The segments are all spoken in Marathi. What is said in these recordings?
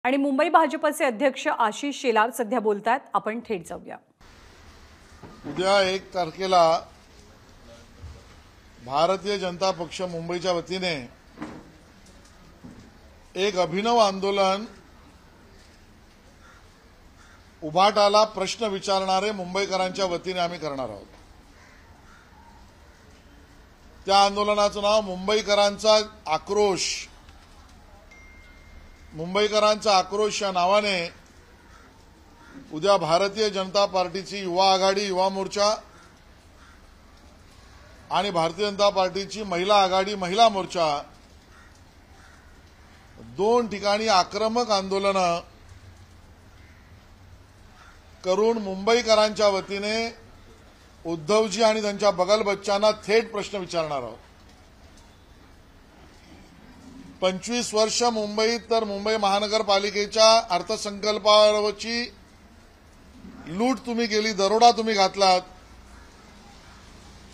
आणि मुंबई भाजपचे अध्यक्ष आशिष शेलार सध्या बोलतात। आपण थेट जाऊया। उद्या 1 तारखेला भारतीय जनता पक्ष मुंबईच्या वतीने एक अभिनव आंदोलन उभाटाला प्रश्न विचारणारे मुंबईकरांच्या वतीने आम्ही करणार आहोत। त्या आंदोलनाचं नाव मुंबईकरांचा आक्रोश। मुंबईकरांचा आक्रोश या नावाने उद्या भारतीय जनता पार्टीची युवा आघाडी युवा मोर्चा आणि भारतीय जनता पार्टीची महिला आघाडी महिला मोर्चा दोन ठिकाणी आक्रमक आंदोलन करून मुंबईकरांच्या वतीने उद्धवजी आणि त्यांच्या बगल बच्चांना थेट प्रश्न विचारणार आहोत। 25 वर्ष मुंबईत तर मुंबई महानगरपालिकेच्या अर्थसंकल्पावरची लूट तुम्ही केली, दरोडा तुम्ही घातलात।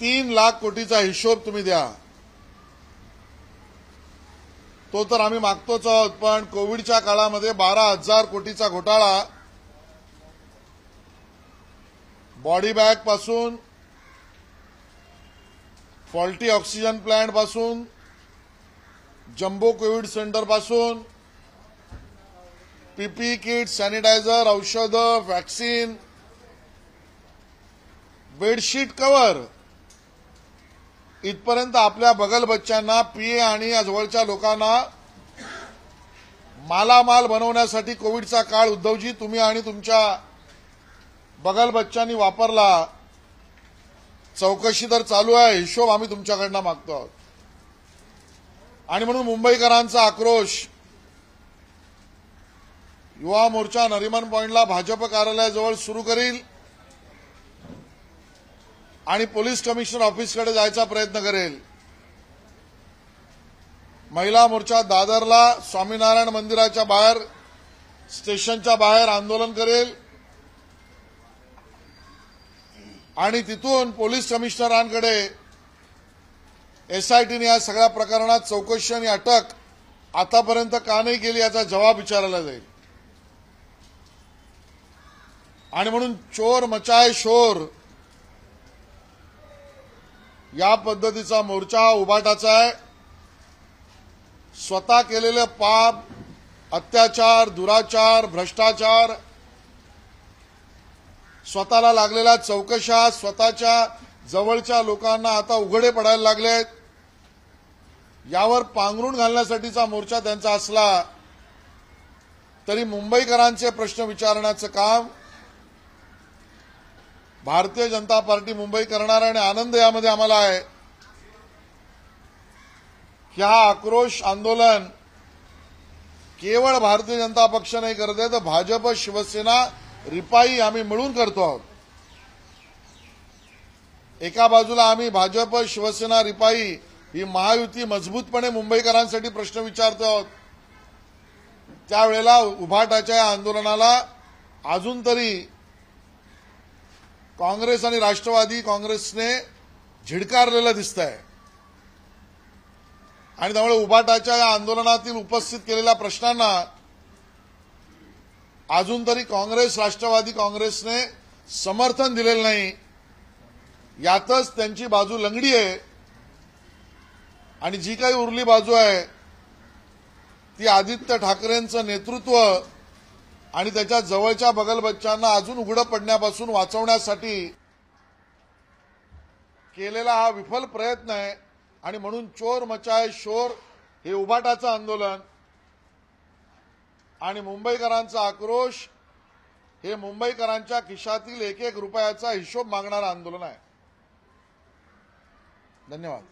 3 लाख कोटीचा हिशोब तुम्ही द्या। तो तर आम्ही मागतोच आहोत, पण कोविडच्या काळामध्ये 12,000 कोटीचा घोटाळा बॉडी बॅग पासून फॉल्टी ऑक्सिजन प्लांट पासून जम्बो कोविड सेंटर पासून पीपीई किट, सॅनिटायझर, औषधं, वॅक्सिन, बेडशीट कव्हर इथपर्यंत आपल्या बगल बच्चांना पीए आणि जवळच्या लोकांना मालामाल बनवण्यासाठी कोविडचा काळ उद्धवजी तुम्ही आणि तुमच्या बगल बच्चांनी वापरला। चौकशी तर चालू आहे, हिशोब आम्ही तुमच्याकडनं मागतो आहोत। आणि म्हणून मुंबईकरांचा आक्रोश युवा मोर्चा नरिमन पॉइंटला भाजप कार्यालयाजवळ सुरू करील आणि पोलीस कमिशनर ऑफिसकडे जायचा प्रयत्न करेल। महिला मोर्चा दादरला स्वामीनारायण मंदिराच्या बाहेर स्टेशनच्या बाहेर आंदोलन करेल आणि तिथून पोलीस कमिशनरांकडे एसआयटीने या सगळ्या प्रकरणात चौकशी आणि अटक आतापर्यंत का नाही केली याचा जबाब विचारला जाईल। आणि म्हणून चोर मचाए शोर या पद्धतीचा मोर्चा हा उभाटाचा आहे। स्वतः केलेले पाप, अत्याचार, दुराचार, भ्रष्टाचार, स्वतःला लागलेल्या चौकशा स्वतःच्या जवळच्या लोकांना आता उघडे पडायला लागलेत। यावर पांघरून घालण्यासाठीचा मोर्चा त्यांचा असला तरी मुंबईकरांचे प्रश्न विचारण्याचं काम भारतीय जनता पार्टी मुंबई करणार आहे। आणि आनंद यामध्ये आम्हाला आहे की हा आक्रोश आंदोलन केवळ भारतीय जनता पक्ष नाही करत आहे, तर भाजप, शिवसेना, रिपाई आम्ही मिळून करतो आहोत। एका बाजूला आम्ही भाजप, शिवसेना, रिपाई ही महायुती मजबूतपणे मुंबईकरांसाठी प्रश्न विचारतो आहोत। त्यावेळेला उभाटाच्या आंदोलनाला अजून तरी काँग्रेस आणि राष्ट्रवादी काँग्रेसने झिडकारलेलं दिसतंय आणि त्यामुळे उभाटाच्या या आंदोलनातील उपस्थित केलेल्या प्रश्नांना अजून तरी काँग्रेस, राष्ट्रवादी काँग्रेसने समर्थन दिलेलं नाही। यातच त्यांची बाजू लंगडी आहे आणि जी काही उरली बाजू आहे ती आदित्य ठाकरेंचं नेतृत्व आणि त्याच्या जवळच्या बगल बच्चांना अजून उघडं पडण्यापासून वाचवण्यासाठी केलेला हा विफल प्रयत्न आहे। आणि म्हणून चोर मचाए शोर हे उभाटाचं आंदोलन आणि मुंबईकरांचा आक्रोश हे मुंबईकरांच्या खिशातील एक एक रुपयाचा हिशोब मागणारं आंदोलन आहे। धन्यवाद।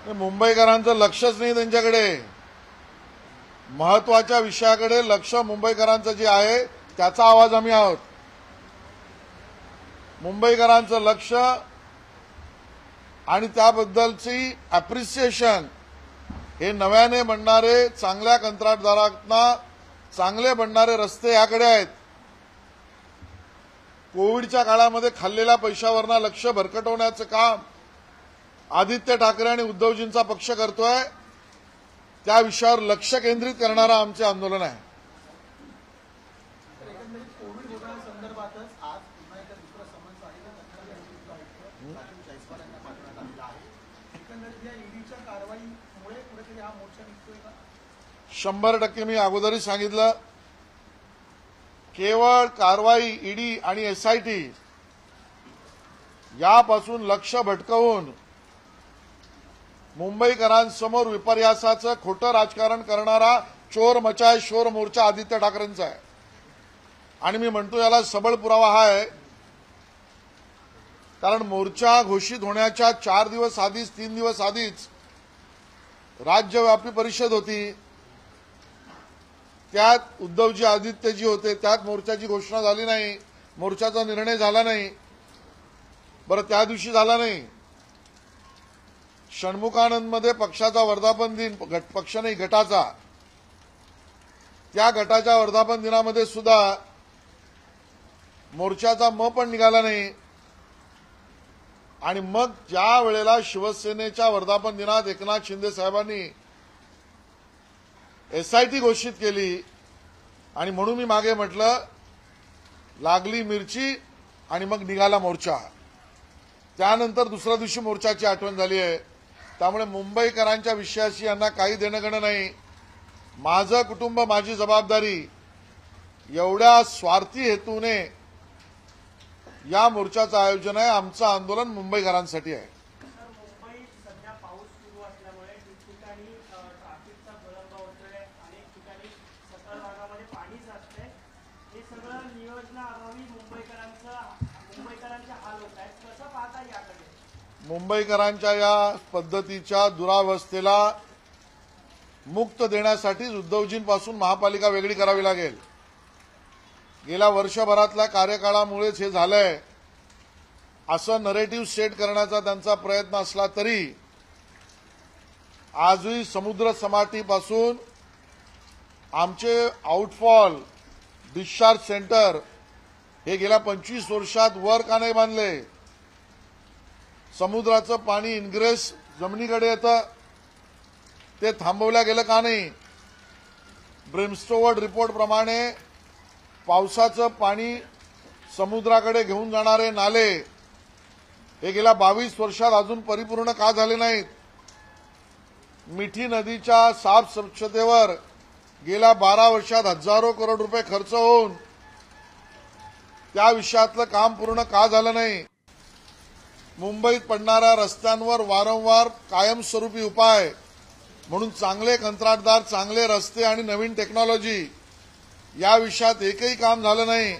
मुंबईकरांचं लक्षच नाही त्यांच्याकडे। महत्वाच्या विषयाकडे लक्ष मुंबईकरांचं जे आहे त्याचा आवाज आम्ही आहोत। मुंबईकरांचं लक्ष आणि त्याबद्दलची अप्रिसिएशन हे नव्याने बनणारे चांगल्या कंत्राटदारांना चांगले बनणारे रस्ते याकडे आहेत। कोविडच्या काळामध्ये खाल्लेल्या पैशावरनं लक्ष भरकटवण्याचं काम आदित्य ठाकरे आणि उद्धवजींचा पक्ष करतोय, त्या विषयावर लक्ष केंद्रित करणारं आमचे आंदोलन आहे. कोविड घोटाळ्यासंदर्भातच आज पुन्हा एकदा दुसरा समन्स आहे राजीव जयस्वाल यांना पाठवण्यात आलेला आहे. एकंदरीत या ईडीच्या कारवाईमुळे कुठेतरी हा मोर्चा निघतोय का? 100% मी अगोदरही सांगितलं, केवळ कारवाई ईडी आणि एसआयटी यापासून लक्ष भटकवून मुंबईकरांसमोर विपर्यासाचं खोटं राजकारण करणारा चोर मचाय शोर मोर्चा आदित्य ठाकरेंचा आहे. आणि मी म्हणतो याला सबळ पुरावा हा आहे, कारण मोर्चा घोषित होण्याच्या 4 दिवस आधीच 3 दिवस आधीच राज्यव्यापी परिषद होती. त्यात उद्धवजी आदित्यजी होते, त्यात मोर्चाची घोषणा झाली नाही, मोर्चाचा निर्णय झाला नाही. बरं, त्या दिवशी झाला नाही. षण्मुखानंदमध्ये पक्षाचा वर्धापन दिन, पक्ष नाही गटाचा, त्या गटाच्या वर्धापन दिनामध्ये सुद्धा मोर्चाचा म पण निघाला नाही. आणि मग ज्या वेळेला शिवसेनेच्या वर्धापन दिनात एकनाथ शिंदे साहेबांनी एसआयटी घोषित केली आणि म्हणून मी मागे म्हटलं लागली मिरची आणि मग निघाला मोर्चा. त्यानंतर दुसऱ्या दिवशी मोर्चाची आठवण झाली आहे. त्यामुळे मुंबईकरांच्या विषयाशी यांना काही देणं घेणं नाही. माझं कुटुंब माझी जबाबदारी एवढ्या स्वार्थी हेतूने या मोर्चाचं आयोजन आहे. आमचं आंदोलन मुंबईकरांसाठी आहे. मुंबईत सध्या पाऊस सुरू असल्यामुळे ठिकठिकाणी ट्रॅफिकचा विलंब होतोय, अनेक ठिकाणी सखल भागामध्ये पाणी साचतंय. हे सगळं नियोजनाअभावी मुंबईकरांचे हाल होत आहेत. कसं पाहता याकडे? मुंबईकरांच्या या पद्धतीच्या दुरावस्थेला मुक्त देण्यासाठीच उद्धवजींपासून महापालिका वेगळी करावी लागेल. गेल्या वर्षभरातल्या कार्यकाळामुळेच हे झालंय असं नरेटिव्ह सेट करण्याचा त्यांचा प्रयत्न असला तरी आजही समुद्र सपाटीपासून आमचे आउटफॉल डिस्चार्ज सेंटर हे गेल्या 25 वर्षात वर का नाही बांधले? समुद्राचं पाणी इनग्रेस जमिनीकडे येतं, ते थांबवल्या गेलं का नाही? ब्रिमस्टोवर्ड रिपोर्टप्रमाणे पावसाचं पाणी समुद्राकडे घेऊन जाणारे नाले हे गेल्या 22 वर्षात अजून परिपूर्ण का झाले नाहीत? मिठी नदीच्या साफ स्वच्छतेवर गेल्या 12 वर्षात हजारो करोड रुपये खर्च होऊन त्या विषयातलं काम पूर्ण का झालं नाही? मुंबईत पडणाऱ्या रस्त्यांवर वारंवार कायमस्वरूपी उपाय म्हणून चांगले कंत्राटदार, चांगले रस्ते आणि नवीन टेक्नॉलॉजी या विषयात एकही काम झालं नाही.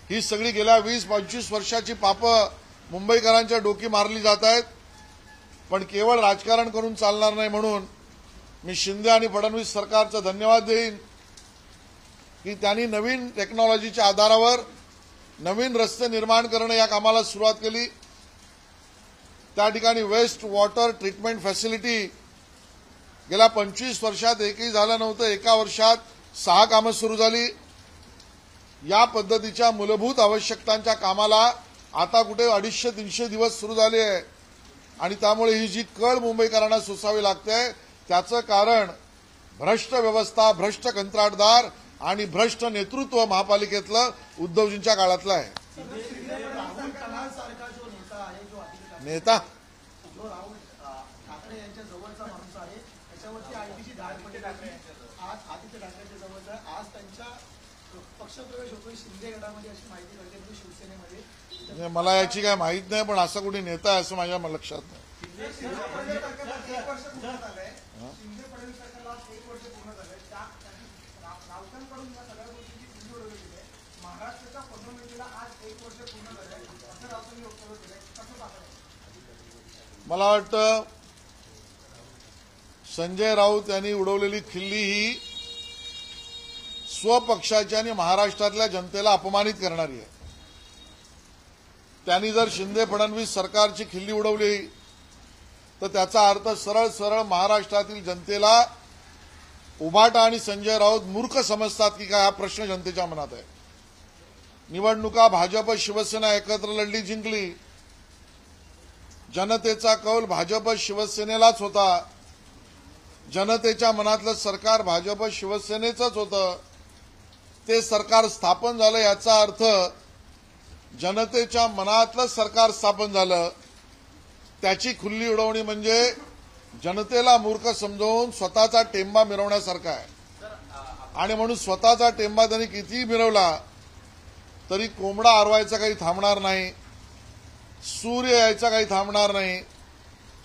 ही सगळी गेल्या 20-25 वर्षाची पापं मुंबईकरांच्या डोकी मारली जात आहेत. पण केवळ राजकारण करून चालणार नाही. म्हणून मी शिंदे आणि फडणवीस सरकारचा धन्यवाद देईन की त्यांनी नवीन टेक्नॉलॉजीच्या आधारावर नवीन रस्ते निर्माण करणं या कामाला सुरुवात केली. त्या ठिकाणी वेस्ट वॉटर ट्रीटमेंट फॅसिलिटी गेल्या 25 वर्षात एकही झालं नव्हतं. एका वर्षात 6 कामं सुरू झाली. या पद्धतीच्या मूलभूत आवश्यकतांच्या कामाला आता कुठे 250-300 दिवस सुरू झाले आहे. आणि त्यामुळे ही जी कळ मुंबईकरांना सोसावी लागते त्याचं कारण भ्रष्ट व्यवस्था, भ्रष्ट कंत्राटदार आणि भ्रष्ट नेतृत्व महापालिकेतलं उद्धवजींच्या काळातलं आहे. नेता जो राहुल ठाकरे यांच्या जवळचा माणूस आहे त्याच्यावरती आयटीची धाड पडली आहे. आज आदित्य ठाकरेंच्या जवळचा आहे. आज त्यांच्या पक्षप्रवेश होतोय शिंदे गटामध्ये अशी माहिती कळते म्हणजे शिवसेनेमध्ये. मला याची काय माहित नाही, पण असा कुठे नेता आहे असं माझ्या लक्षात नाही. शिंदे फडणवीस सरकारला 1 वर्ष पूर्ण झालंय. राऊतांकडून या सगळ्या गोष्टींची खिल्ली उडवली आहे. महाराष्ट्राच्या पदोन्नतीला आज 1 वर्ष पूर्ण झालंय असं राऊतांनी वक्तव्य केलंय. कसं पाहताय? मला वाटतं संजय राऊत यांनी उडवलेली खिल्ली ही स्वपक्षाची आणि महाराष्ट्रातल्या जनतेला अपमानित करणारी आहे. त्यांनी जर शिंदे फडणवीस सरकारची खिल्ली उडवली तर त्याचा अर्थ सरळ सरळ महाराष्ट्रातील जनतेला उभाटा आणि संजय राऊत मूर्ख समजतात की काय, हा प्रश्न जनतेच्या मनात आहे. निवडणुका भाजप शिवसेना एकत्र लढली, जिंकली. जनतेचा कौल भाजप शिवसेनेलाच होता. जनतेच्या मनातलं सरकार भाजप शिवसेनेचंच होतं. ते सरकार स्थापन झालं याचा अर्थ जनतेच्या मनातलं सरकार स्थापन झालं. त्याची खुल्ली उडवणी म्हणजे जनतेला मूर्ख समजावून स्वतःचा टेंबा मिरवण्यासारखा आहे. आणि म्हणून स्वतःचा टेंबा त्यांनी कितीही मिरवला तरी कोंबडा आरवायचा काही थांबणार नाही, सूर्य यायचा काही थांबणार नाही.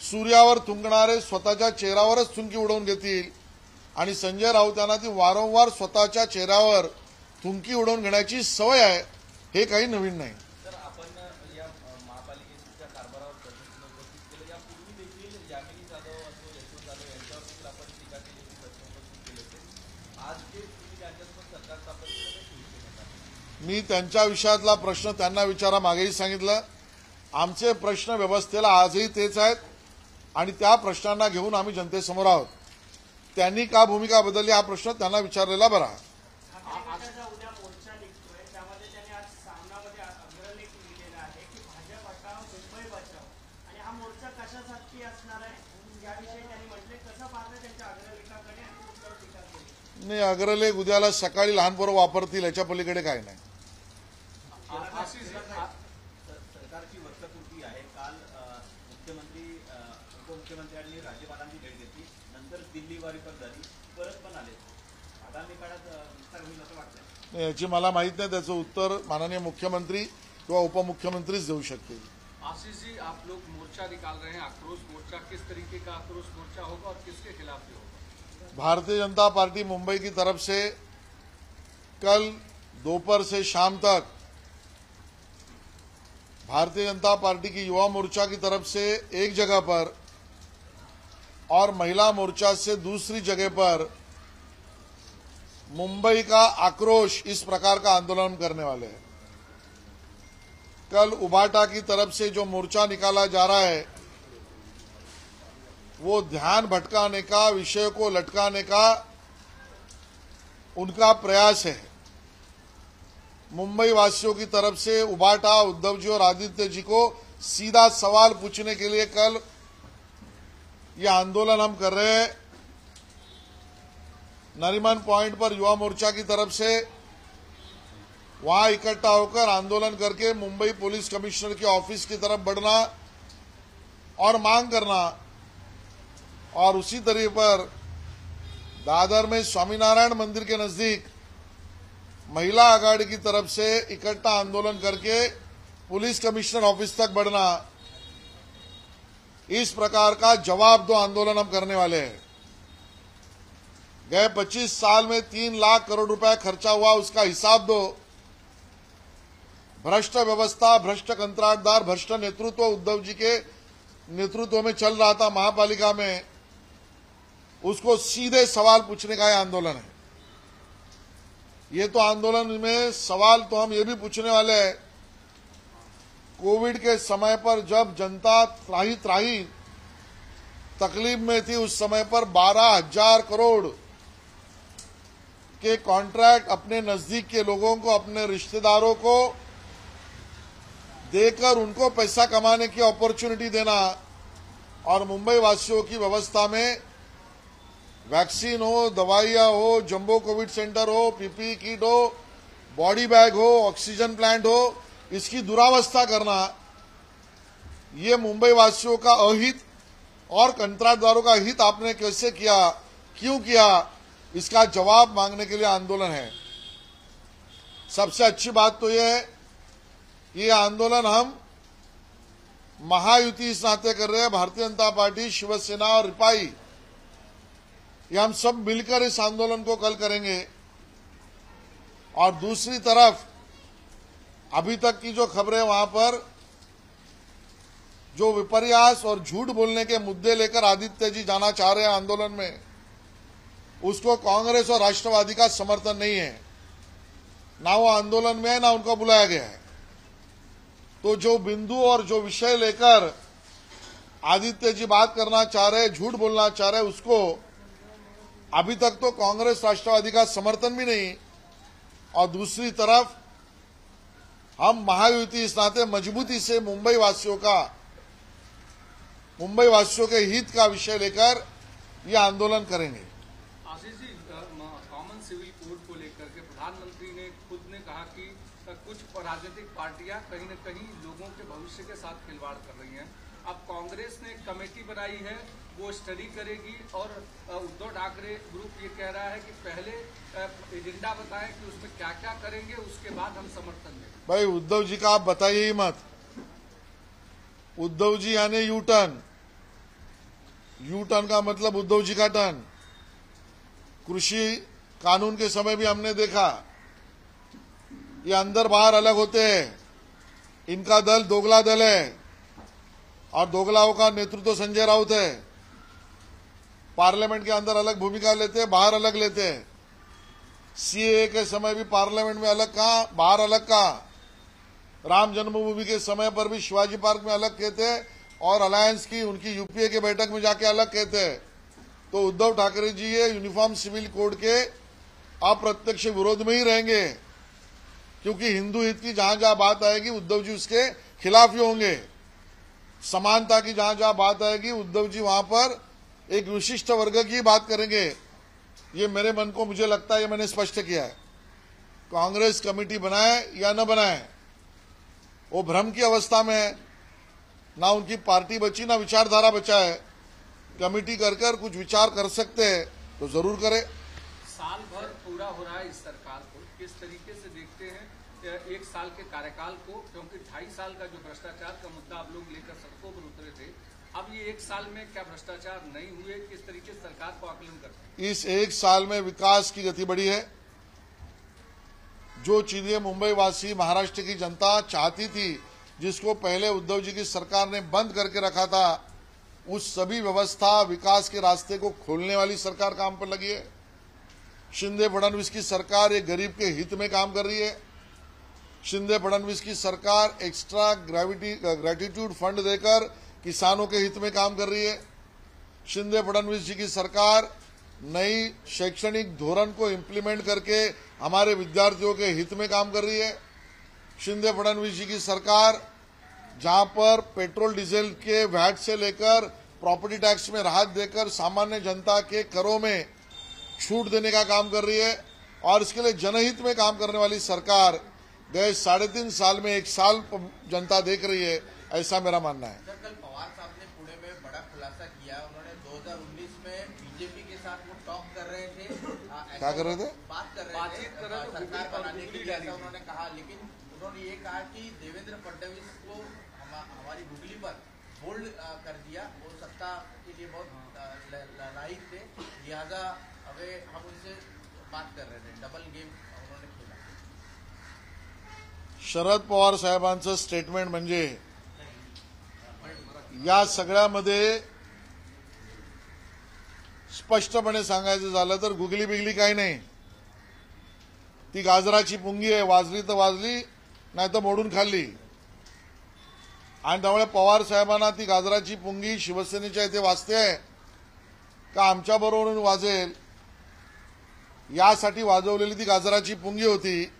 सूर्यावर थुंकणारे स्वतःच्या चेहऱ्यावरच थुंकी उडवून घेतील आणि संजय राऊत यांना ती वारंवार स्वतःच्या चेहऱ्यावर थुंकी उडवून घेण्याची सवय आहे. हे काही नवीन नाही. तर आपण या महापालिकेच्या कारभारावर प्रश्न उपस्थित केले. यापूर्वी देखील यामिनी जाधव असो, यशवंत जाधव यांच्यावर देखील आपण टीका केलेली, प्रश्न उपस्थित केले होते. आज जे तुम्ही त्यांच्यासोबत सरकार स्थापन केलं, मी त्यांच्या विषयातला प्रश्न त्यांना विचारा मागेही सांगितलं. आमचे प्रश्न व्यवस्थेला आजही तेच आहेत आणि त्या प्रश्नांना घेऊन आम्ही जनतेसमोर आहोत. त्यांनी का भूमिका बदलली हा प्रश्न त्यांना विचारलेला बरा. उद्या मोर्चा निघतोय, त्यामध्ये त्यांनी आज सामनामध्ये अग्रलेख लिहिलेला आहे की भाजप हटाव मुंबई बचाव, आणि हा मोर्चा कशासाठी असणार आहे याविषयी त्यांनी म्हटले. कसं पाहतं त्यांच्या अग्रलेखाकडे आणि तुमच्यावर टीका केली? नाही, अग्रलेख उद्याला सकाळी लहान पोरं वापरतील याच्या पलीकडे काय नाही. सरकारची वर्षपूर्ती आहे. काल मुख्यमंत्री उपमुख्यमंत्र्यांनी राज्यपालांची भेट घेतली, नंतर दिल्ली वारी पण झाली, परत पण आले. आगामी काळात विस्तार होईल असं वाटतं? नाही, याची मला माहित नाही. त्याचं उत्तर माननीय मुख्यमंत्री किंवा उपमुख्यमंत्रीच देऊ शकतील. आशीष जी, आप लोग मोर्चा निकाल रहे हैं, आक्रोश मोर्चा, किस तरीके का आक्रोश मोर्चा होगा और किसके खिलाफ भी होगा? भारतीय जनता पार्टी मुंबई की तरफ से कल दोपहर से शाम तक भारतीय जनता पार्टी की युवा मोर्चा की तरफ से एक जगह पर और महिला मोर्चा से दूसरी जगह पर मुंबई का आक्रोश इस प्रकार का आंदोलन करने वाले हैं. कल उबाटा की तरफ से जो मोर्चा निकाला जा रहा है वो ध्यान भटकाने का, विषय को लटकाने का उनका प्रयास है. मुंबई वासियों की तरफ से उबाटा, उद्धव जी और आदित्य जी को सीधा सवाल पूछने के लिए कल ये आंदोलन हम कर रहे हैं. नरीमन पॉइंट पर युवा मोर्चा की तरफ से वहां इकट्ठा होकर आंदोलन करके मुंबई पुलिस कमिश्नर के ऑफिस की तरफ बढ़ना और मांग करना, और उसी तरीके पर दादर में स्वामीनारायण मंदिर के नजदीक महिला आघाड़ी की तरफ से इकट्ठा आंदोलन करके पुलिस कमिश्नर ऑफिस तक बढ़ना. इस प्रकार का जवाब दो आंदोलन हम करने वाले हैं. गए 25 साल में 3 लाख करोड़ रुपए खर्चा हुआ, उसका हिसाब दो. भ्रष्ट व्यवस्था, भ्रष्ट कंत्राटदार, भ्रष्ट नेतृत्व उद्धव जी के नेतृत्व में चल रहा था महापालिका में, उसको सीधे सवाल पूछने का यह आंदोलन है. ये तो आंदोलन में सवाल तो हम ये भी पूछने वाले हैं, कोविड के समय पर जब जनता त्राही त्राही तकलीफ में थी, उस समय पर 12,000 करोड़ के कॉन्ट्रैक्ट अपने नजदीक के लोगों को, अपने रिश्तेदारों को देकर उनको पैसा कमाने की अपॉर्चुनिटी देना, और मुंबई वासियों की व्यवस्था में वैक्सीन हो, दवाइयां हो, जंबो कोविड सेंटर हो, पीपीई किट हो, बॉडी बैग हो, ऑक्सीजन प्लांट हो, इसकी दुरावस्था करना, ये मुंबई वासियों का अहित और कंत्राटदारों का हित आपने कैसे किया, क्यों किया, इसका जवाब मांगने के लिए आंदोलन है. सबसे अच्छी बात तो यह है, ये आंदोलन हम महायुति इस नाते कर रहे हैं, भारतीय जनता पार्टी, शिवसेना और रिपाई, ये हम सब मिलकर इस आंदोलन को कल करेंगे. और दूसरी तरफ अभी तक की जो खबरें, वहां पर जो विपर्यास और झूठ बोलने के मुद्दे लेकर आदित्य जी जाना चाह रहे हैं आंदोलन में, उसको कांग्रेस और राष्ट्रवादी का समर्थन नहीं है. ना वो आंदोलन में है, ना उनको बुलाया गया है. तो जो बिंदु और जो विषय लेकर आदित्य जी बात करना चाह रहे, झूठ बोलना चाह रहे, उसको अभी तक तो कांग्रेस राष्ट्रवादी का समर्थन भी नहीं, और दूसरी तरफ हम महायुति इस नाते मजबूती से मुंबई वासियों के हित का विषय लेकर ये आंदोलन करेंगे। Ashish ji, common civil code को लेकर के प्रधानमंत्री ने खुद ने कहा कि कुछ राजनीतिक पार्टियां कहीं न कहीं लोगों के भविष्य के साथ खिलवाड़ कर रही हैं। अब कांग्रेस ने कमेटी बनाई है, वो स्टडी करेगी और उद्धव ठाकरे ग्रुप ये कह रहा है कि पहले एजेंडा बताएं कि उसमें क्या क्या करेंगे, उसके बाद हम समर्थन देंगे। भाई उद्धव जी का आप बताइए ही मत। उद्धव जी यानी यू टर्न का मतलब उद्धव जी का टर्न। कृषि कानून के समय भी हमने देखा ये अंदर बाहर अलग होते हैं। इनका दल दोगला दल है और दोगलाओं का नेतृत्व संजय राउत है। पार्लियामेंट के अंदर अलग भूमिका लेते हैं, बाहर अलग लेते हैं। सीएए के समय भी पार्लियामेंट में अलग कहा, बाहर अलग कहा। राम जन्मभूमि के समय पर भी शिवाजी पार्क में अलग कहते हैं और अलायंस की उनकी यूपीए के बैठक में जाके अलग कहते हैं। तो उद्धव ठाकरे जी ये यूनिफॉर्म सिविल कोड के अप्रत्यक्ष विरोध में ही रहेंगे, क्योंकि हिंदू हित की जहां जहां बात आएगी उद्धव जी उसके खिलाफ ही होंगे। समानता की जहां जहां बात आएगी उद्धव जी वहां पर एक विशिष्ट वर्ग की बात करेंगे। ये मेरे मन को मुझे लगता है, ये मैंने स्पष्ट किया है। कांग्रेस कमेटी बनाए या न बनाए वो भ्रम की अवस्था में है। ना उनकी पार्टी बची ना विचारधारा बचा है। कमेटी कर कुछ विचार कर सकते हैं तो जरूर करें। साल भर पूरा हो रहा है इस सरकार को, किस तरीके से देखते हैं एक साल के कार्यकाल को, क्योंकि 2.5 साल का जो भ्रष्टाचार का मुद्दा आप लोग लेकर सड़कों पर उतरे थे, अब ये 1 साल में क्या भ्रष्टाचार नहीं हुए, किस तरीके से सरकार को आकलन करते हैं? इस 1 साल में विकास की गति बढ़ी है। जो चीजें मुंबई वासी महाराष्ट्र की जनता चाहती थी, जिसको पहले उद्धव जी की सरकार ने बंद करके रखा था, उस सभी व्यवस्था विकास के रास्ते को खोलने वाली सरकार काम पर लगी है। शिंदे फडणवीस की सरकार एक गरीब के हित में काम कर रही है। शिंदे फडणवीस की सरकार एक्स्ट्रा ग्रेटिट्यूड फंड देकर किसानों के हित में काम कर रही है। शिंदे फडणवीस जी की सरकार नई शैक्षणिक धोरण को इम्प्लीमेंट करके हमारे विद्यार्थियों के हित में काम कर रही है। शिंदे फडणवीस जी की सरकार जहां पर पेट्रोल डीजल के वैट से लेकर प्रॉपर्टी टैक्स में राहत देकर सामान्य जनता के करों में छूट देने का काम कर रही है और इसके लिए जनहित में काम करने वाली सरकार गए 3.5 साल में 1 साल जनता देख रही है, ऐसा मेरा मानना है। सर, कल पवार साहब ने पुणे में बड़ा खुलासा किया। उन्होंने 2019 में बीजेपी के साथ वो टॉक कर रहे थे, क्या कर रहे थे? बात कर रहे थे सरकार बनाने के लिए, ऐसा उन्होंने कहा। लेकिन उन्होंने ये कहा कि देवेंद्र फडणवीस को हमारी गुगली पर होल्ड कर दिया, वो सत्ता के लिए बहुत लायक थे, लिहाजा अबे हम उनसे बात कर रहे थे। डबल गेम उन्होंने खेला। शरद पवार साहेबांचं स्टेटमेंट म्हणजे या सगळ्यामध्ये स्पष्टपणे सांगायचं झालं तर गुगली बिगली काही नाही। ती गाजराची पुंगी आहे, वाजली तर वाजली नाही तर मोडून खाल्ली। आणि त्यामुळे पवार साहेबांना ती गाजराची पुंगी शिवसेनेच्या इथे वाजते आहे का आमच्या बरोबर वाजेल यासाठी वाजवलेली ती गाजराची पुंगी होती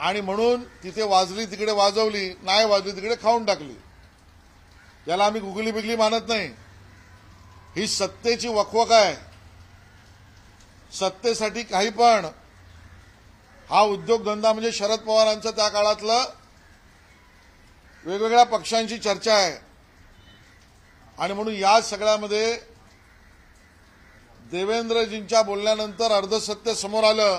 आणि म्हणून तिथे वाजली तिकडे वाजवली, नाही वाजली तिकडे खाऊन टाकली। याला आम्ही गुगली बिगली मानत नाही। ही सत्तेची वकवक आहे। सत्तेसाठी काही पण हा उद्योगधंदा म्हणजे शरद पवारांचं त्या काळातलं वेगवेगळ्या पक्षांची चर्चा आहे आणि म्हणून या सगळ्यामध्ये देवेंद्रजींच्या बोलण्यानंतर अर्धसत्य समोर आलं।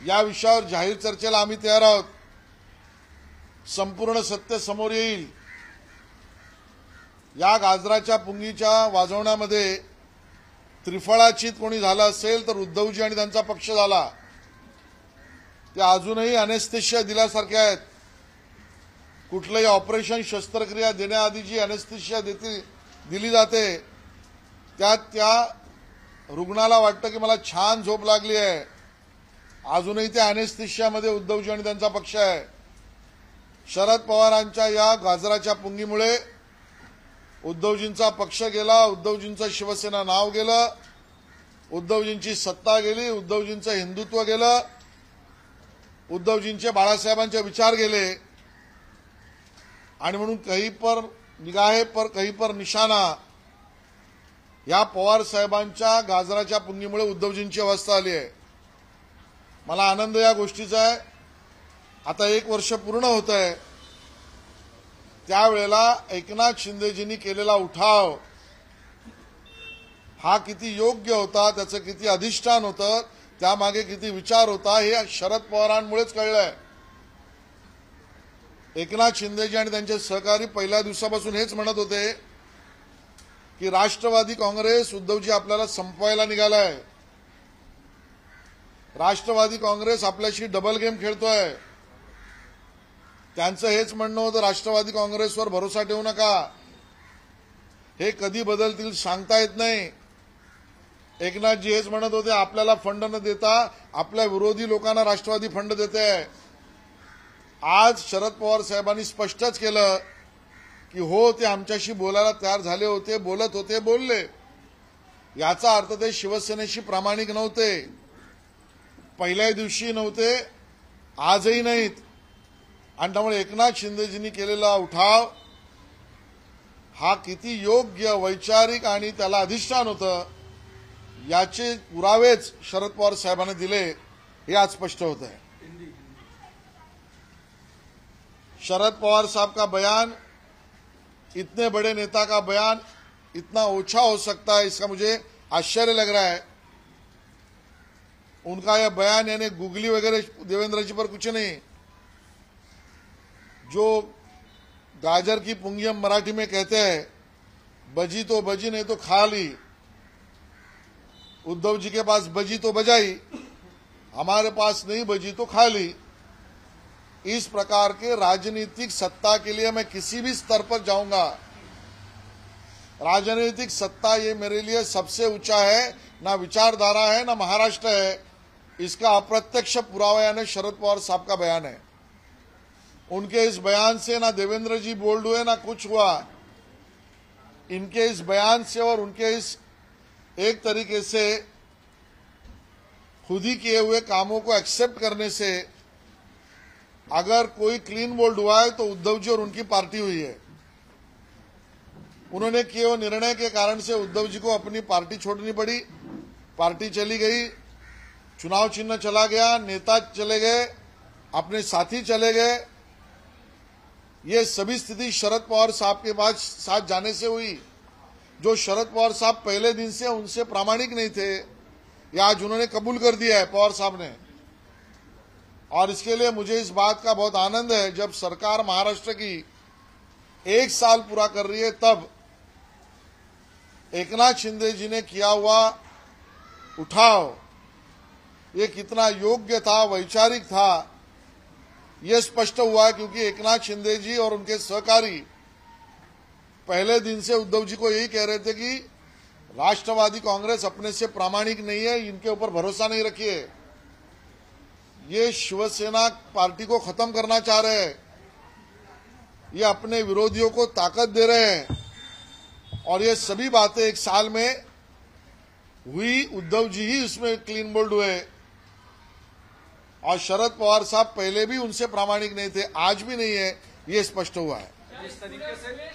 या विषयावर जाहीर चर्चेला आम्ही तयार आहोत। संपूर्ण सत्य समोर येईल। या गाजराच्या पुंगीच्या वाजवण्यामध्ये त्रिफळाचीत कोणी झाला असेल तर उद्धवजी आणि त्यांचा पक्ष झाला। ते अजूनही अनेस्थेशिया दिल्यासारखे आहेत। कुठलंही ऑपरेशन शस्त्रक्रिया देण्याआधी जी अनेस्थेशिया दिली जाते त्यात त्या रुग्णाला वाटतं की मला छान झोप लागली आहे, अजूनही त्या अनेस्थेशियामध्ये उद्धवजी आणि त्यांचा पक्ष आहे। शरद पवारांच्या या गाजराच्या पुंगीमुळे उद्धवजींचा पक्ष गेला, उद्धवजींचं शिवसेना नाव गेलं, उद्धवजींची सत्ता गेली, उद्धवजींचं हिंदुत्व गेलं उद्धवजींचे बाळासाहेबांचे विचार गेले आणि म्हणून कहीं पर निगाहे पर कहीं पर निशाणा या पवार साहेबांच्या गाजराच्या पुंगीमुळे उद्धवजींची अवस्था आली आहे. मला आनंद या गोष्टीचा आहे. आता 1 वर्ष पूर्ण होत आहे. त्यावेळेला एकनाथ शिंदेजींनी केलेला उठाव हा किती योग्य होता, त्याचं किती अधिष्ठान होतं, त्यामागे किती विचार होता, हे शरद पवारांमुळेच कळलंय. एकनाथ शिंदेजी आणि त्यांचे सहकारी पहिल्या दिवसापासून हेच म्हणत होते की राष्ट्रवादी काँग्रेस उद्धवजी आपल्याला संपवायला निघालाय. राष्ट्रवादी काँग्रेस आपल्याशी डबल गेम खेळतोय. त्यांचं हेच म्हणणं होतं, राष्ट्रवादी काँग्रेसवर भरोसा ठेवू नका, हे कधी बदलतील सांगता येत नाही. एकनाथजी हेच म्हणत होते, आपल्याला फंड न देता आपल्या विरोधी लोकांना राष्ट्रवादी फंड देते. आज शरद पवार साहेबांनी स्पष्टच केलं की हो, ते आमच्याशी बोलायला तयार झाले होते, बोलत होते, बोलले. याचा अर्थ ते शिवसेनेशी प्रामाणिक नव्हते. पहिल्या दिवशी नव्हते, आजही नाहीत. आणि त्यामुळे एकनाथ शिंदेजींनी केलेला उठाव हा किती योग्य, वैचारिक आणि त्याला अधिष्ठान होतं, याचे पुरावेच शरद पवार साहेबांनी दिले, हे आज स्पष्ट होत है. शरद पवार साहब का बयान, इतने बड़े नेता का बयान इतना ओछा हो सकता है, इसका मुझे आश्चर्य लग रहा है. उनका यह बयान यानी गुगली वगैरह देवेंद्र जी पर कुछ नहीं. जो गाजर की पुंगी हम मराठी में कहते हैं, बजी तो बजी, नहीं तो खा ली. उद्धव जी के पास बजी तो बजाई, हमारे पास नहीं बजी तो खा ली. इस प्रकार के राजनीतिक सत्ता के लिए मैं किसी भी स्तर पर जाऊंगा. राजनीतिक सत्ता ये मेरे लिए सबसे ऊंचा है. ना विचारधारा है, ना महाराष्ट्र है. इसका अप्रत्यक्ष पुरावा यानी शरद पवार साहब का बयान है. उनके इस बयान से ना देवेंद्र जी बोल्ड हुए, ना कुछ हुआ. इनके इस बयान से और उनके इस एक तरीके से खुद ही किए हुए कामों को एक्सेप्ट करने से अगर कोई क्लीन बोल्ड हुआ है तो उद्धव जी और उनकी पार्टी हुई है. उन्होंने किए हुए निर्णय के कारण से उद्धव जी को अपनी पार्टी छोड़नी पड़ी. पार्टी चली गई, चुनाव चिन्ह चला गया, नेता चले गए, अपने साथी चले गए. ये सभी स्थिति शरद पवार साहब के पास साथ जाने से हुई. जो शरद पवार साहब पहले दिन से उनसे प्रामाणिक नहीं थे, या आज उन्होंने कबूल कर दिया है पवार साहब ने. और इसके लिए मुझे इस बात का बहुत आनंद है, जब सरकार महाराष्ट्र की 1 साल पूरा कर रही है, तब एकनाथ शिंदे जी ने किया हुआ उठाव ये कितना योग्य था, वैचारिक था, ये स्पष्ट हुआ है. क्योंकि एकनाथ शिंदे जी और उनके सहकारी पहले दिन से उद्धव जी को यही कह रहे थे कि राष्ट्रवादी कांग्रेस अपने से प्रामाणिक नहीं है, इनके ऊपर भरोसा नहीं रखिए. ये शिवसेना पार्टी को खत्म करना चाह रहे हैं, ये अपने विरोधियों को ताकत दे रहे हैं. और ये सभी बातें 1 साल में हुई. उद्धव जी ही इसमें क्लीन बोल्ड हुए. और शरद पवार साहब पहले भी उनसे प्रामाणिक नहीं थे, आज भी नहीं है, ये स्पष्ट हुआ है. इस तरीके से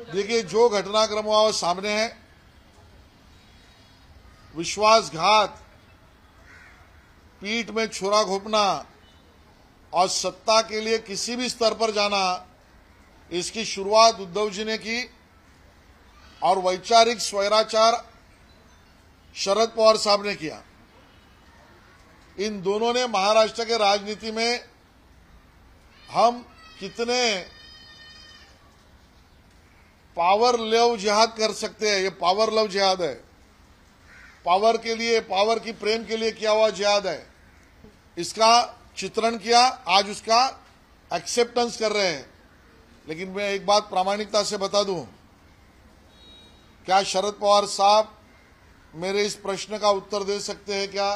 देखिए, जो घटनाक्रम हुआ वो सामने है. विश्वासघात, पीठ में छुरा घोंपना और सत्ता के लिए किसी भी स्तर पर जाना, इसकी शुरुआत उद्धव जी ने की. और वैचारिक स्वैराचार शरद पवार साहब ने किया. इन दोनों ने महाराष्ट्र के राजनीति में हम कितने पावर लव जिहाद कर सकते हैं, ये पावर लव जिहाद है. पावर के लिए, पावर की प्रेम के लिए किया हुआ जिहाद है. इसका चित्रण किया, आज उसका एक्सेप्टेंस कर रहे हैं. लेकिन मैं एक बात प्रामाणिकता से बता दूं, क्या शरद पवार साहब मेरे इस प्रश्न का उत्तर दे सकते हैं क्या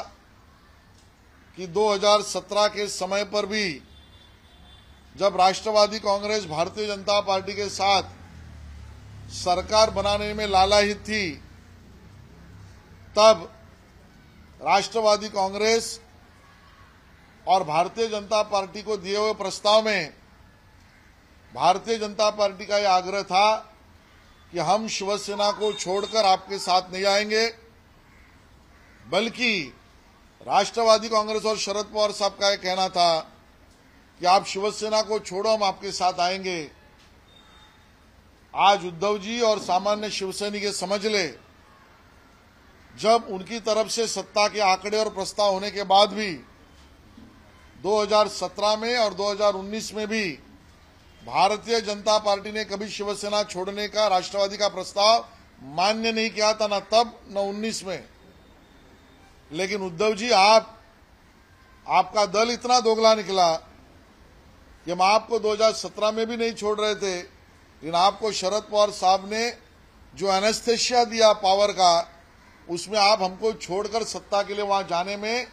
कि 2017 के समय पर भी जब राष्ट्रवादी कांग्रेस भारतीय जनता पार्टी के साथ सरकार बनाने में लालायित थी, तब राष्ट्रवादी कांग्रेस और भारतीय जनता पार्टी को दिए हुए प्रस्ताव में भारतीय जनता पार्टी का यह आग्रह था कि हम शिवसेना को छोड़कर आपके साथ नहीं आएंगे, बल्कि राष्ट्रवादी कांग्रेस और शरद पवार साहब का यह कहना था कि आप शिवसेना को छोड़ो, हम आपके साथ आएंगे। आज उद्धव जी और सामान्य शिवसैनिक समझ ले, जब उनकी तरफ से सत्ता के आंकड़े और प्रस्ताव होने के बाद भी 2017 में और 2019 में भी भारतीय जनता पार्टी ने कभी शिवसेना छोड़ने का राष्ट्रवादी का प्रस्ताव मान्य नहीं किया था, न तब न 19 में। लेकिन उद्धव जी, आपका दल इतना दोगला निकला कि हम आपको 2017 में भी नहीं छोड़ रहे थे, लेकिन आपको शरद पवार साहब ने जो एनेस्थेशिया दिया पावर का, उसमें आप हमको छोड़कर सत्ता के लिए वहां जाने में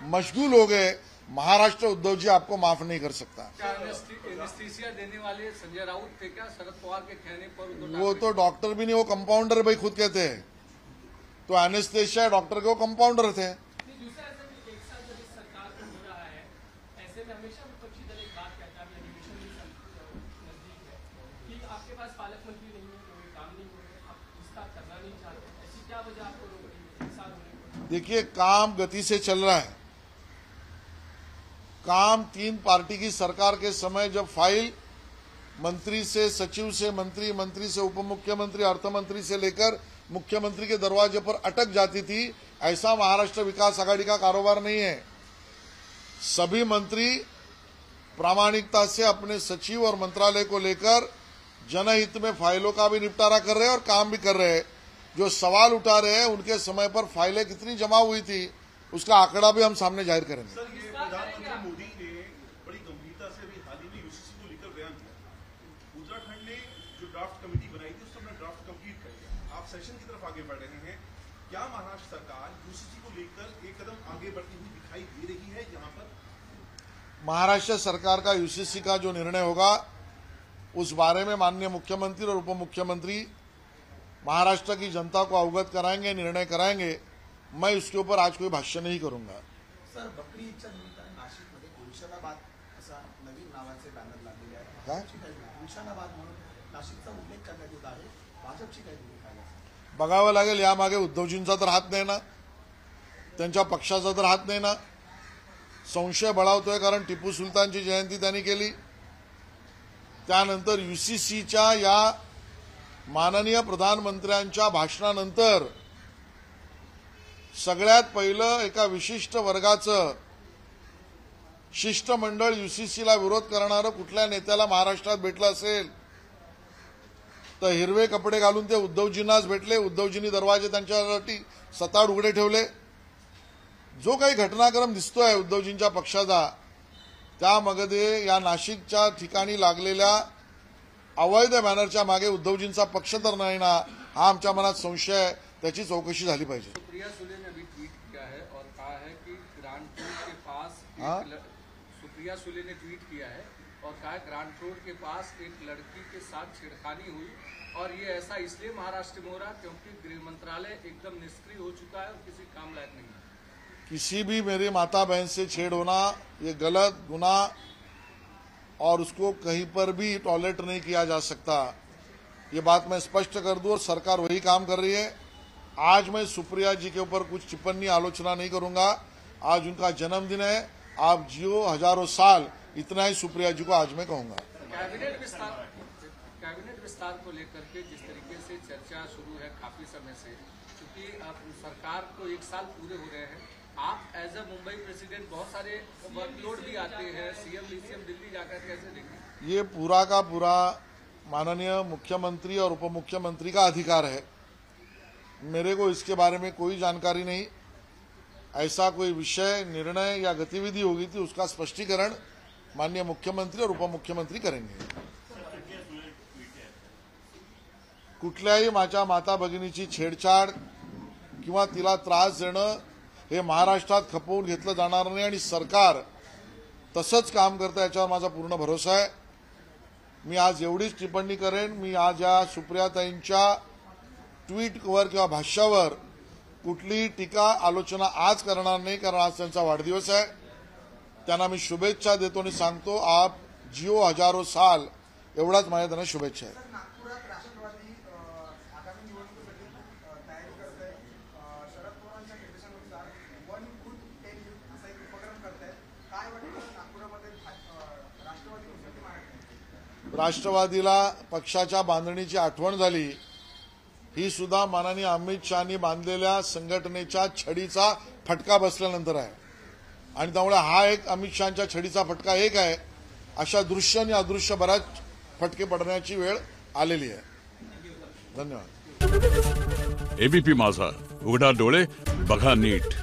मशगूल हो गए। महाराष्ट्र उद्धव जी आपको माफ नहीं कर सकता। क्या एनेस्थीसिया देने वाले संजय राउत थे क्या शरद पवार के कहने पर? वो तो डॉक्टर भी नहीं, वो कंपाउंडर भाई खुद कहते हैं। तो एनेस्थेशिया डॉक्टर के वो कंपाउंडर थे। देखिए, काम गति से चल रहा है। काम 3 पार्टी की सरकार के समय जब फाइल मंत्री से, सचिव से मंत्री, मंत्री से उप मुख्यमंत्री, अर्थमंत्री से लेकर मुख्यमंत्री के दरवाजे पर अटक जाती थी, ऐसा महाराष्ट्र विकास आघाड़ी का कारोबार नहीं है। सभी मंत्री प्रामाणिकता से अपने सचिव और मंत्रालय को लेकर जनहित में फाइलों का भी निपटारा कर रहे हैं और काम भी कर रहे हैं। जो सवाल उठा रहे हैं, उनके समय पर फाइलें कितनी जमा हुई थी, उसका आंकड़ा भी हम सामने जाहिर करेंगे। सर, ये प्रधानमंत्री मोदी ने बड़ी गंभीरता से अभी हाल ही में यूसीसी को लेकर बयान दिया। उत्तराखंड ने जो ड्राफ्ट कमेटी बनाई थी, उसने अपना ड्राफ्ट कंप्लीट कर लिया। आप सेशन की तरफ आगे बढ़ रहे हैं। क्या महाराष्ट्र सरकार यूसीसी को लेकर एक कदम आगे बढ़ती हुई दिखाई दे रही है? यहाँ पर महाराष्ट्र सरकार का यूसीसी का जो निर्णय होगा, उस बारे में माननीय मुख्यमंत्री और उप मुख्यमंत्री महाराष्ट्र की जनता को अवगत कराएंगे, निर्णय कराएंगे। मैं उसके ऊपर आज कोई भाष्य नहीं करूंगा। सर, बकरी ईदच्या निमित्ताने नाशिकमध्ये गुलशनाबाद असा नवीन नावाचे बॅनर लागलेले आहे। काय? गुलशनाबाद म्हणून नाशिकचा उल्लेख करण्यात येत आहे। भाजपची काय भूमिका आहे? बघावं लागेल। यामागे उद्धवजींचा तर हात नाही ना, त्यांच्या पक्षाचा तर हात नाही ना। संशय बळावतोय, कारण टिपू सुलतानची जयंती त्यांनी केली। त्यानंतर यूसीसीच्या या माननीय प्रधानमंत्र्यांच्या भाषणानंतर सगळ्यात पहिलं एका विशिष्ट वर्गाचं शिष्टमंडळ यूसीसीला विरोध करणारं कुठल्या नेत्याला महाराष्ट्रात भेटलं असेल तर हिरवे कपडे घालून ते उद्धवजींनाच भेटले। उद्धवजींनी दरवाजे त्यांच्यासाठी सताड उघडे ठेवले। जो काही घटनाक्रम दिसतोय उद्धवजींच्या पक्षाचा, त्यामध्ये या नाशिकच्या ठिकाणी लागलेल्या अवैध बॅनरच्या मागे उद्धवजींचा पक्ष तर नाही ना, हा आमच्या मनात संशय आहे। त्याची चौकशी झाली पाहिजे। सुप्रिया सुले ने भी ट्वीट किया है और कहा है कि ग्रांट रोड के पास सुप्रिया सुले ने ट्वीट किया है और कहा है ग्रांट रोड के पास एक लड़की के साथ छेड़खानी हुई और ये ऐसा इसलिए महाराष्ट्र में हो रहा क्योंकि गृह मंत्रालय एकदम निष्क्रिय हो चुका है और किसी काम लायक नहीं है। किसी भी मेरी माता बहन से छेड़ होना ये गलत गुनाह, और उसको कहीं पर भी टॉलरेट नहीं किया जा सकता। ये बात मैं स्पष्ट कर दूं और सरकार वही काम कर रही है। आज मैं सुप्रिया जी के ऊपर कुछ टिप्पणी आलोचना नहीं करूंगा। आज उनका जन्मदिन है, आप जियो हजारों साल, इतना ही सुप्रिया जी को आज मैं कहूंगा। कैबिनेट विस्तार को लेकर के जिस तरीके से चर्चा शुरू है काफी समय से, क्योंकि अब सरकार को 1 साल पूरे हो रहे हैं, आप एज अ मुंबई प्रेसिडेंट बहुत सारे वर्कलोड भी आते हैं, सीएम दिल्ली जाकर कैसे देखें? ये पूरा का पूरा माननीय मुख्यमंत्री और उप मुख्यमंत्री का अधिकार है। मेरे को इसके बारे में कोई जानकारी नहीं। ऐसा कोई विषय, निर्णय या गतिविधि होगी थी, उसका स्पष्टीकरण माननीय मुख्यमंत्री और उप मुख्यमंत्री करेंगे। कुठल्याही माझ्या माता भगिनीची छेडछाड किंवा तिला त्रास देणं हे महाराष्ट्रात खपवून घेतलं जाणार नाही आणि सरकार तसंच काम करतं, याच्यावर माझा पूर्ण भरोसा आहे। मी आज एवढीच टिप्पणी करेन, मी आज या सुप्रियाताईंच्या ट्विटवर किंवा भाष्यावर कुठलीही टीका आलोचना आज करणार नाही, कारण आज त्यांचा वाढदिवस आहे. त्यांना मी शुभेच्छा देतो आणि सांगतो आप जिओ हजारो साल, एवढाच माझ्या त्यांना शुभेच्छा आहे. नागपुरात राष्ट्रवादी आगामी निवडणुकीसाठी तयारी करत आहे. शरद पवारांच्या निर्देशानुसार 1 बूथ 10 youth असं एक उपक्रम करत आहे. काय वाटतं नागपुरामध्ये राष्ट्रवादी मुस्लिम महाराष्ट्र राष्ट्रवादीला पक्षाच्या बांधणीची आठवण झाली, ही सुद्धा माननीय अमित शहानी बांधलेल्या संघटनेच्या छडीचा फटका बसल्यानंतर आहे. आणि त्यामुळे हा एक अमित शहाच्या छडीचा फटका एक आहे. अशा दृश्य आणि अदृश्य बऱ्याच फटके पडण्याची वेळ आलेली आहे. धन्यवाद. एबीपी माझा, उघडा डोळे बघा नीट.